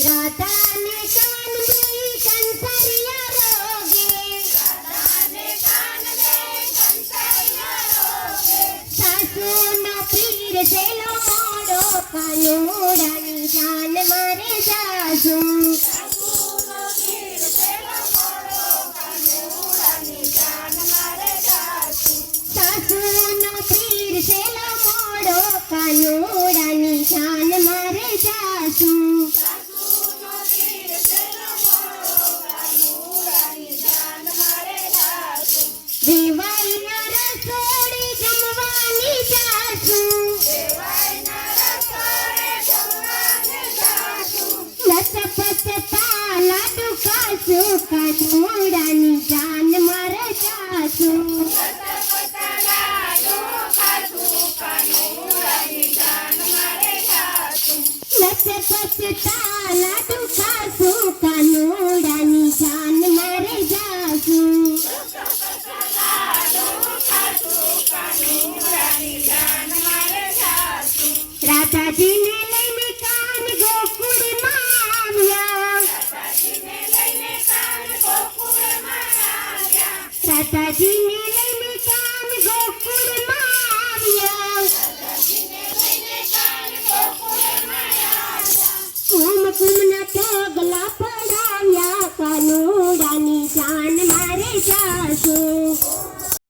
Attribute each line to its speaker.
Speaker 1: રાધાને કાન દે કંસરિયા રોગે, સાસુનો પીર છેલો મોડો કાનુડાની જાન મારે જાસુ, સાસુનો પીર છેલો મોડો કાનુડાની જાન મારે જાસુ, વેવાઈના રસોડે જમવાની જાસુ, લચપચ લાડુ ખાસુ કાનુડાની જાન મારે જાસુ, લચપચ લાડુ ખાસુ કાનુડાની જાન મારે જાસુ, રાધાજીને લઈને કાન ગોકુળમાં આવ્યા, રાધાજીને લઈને કાન ગોકુળમાં આવ્યા, કુમકુમ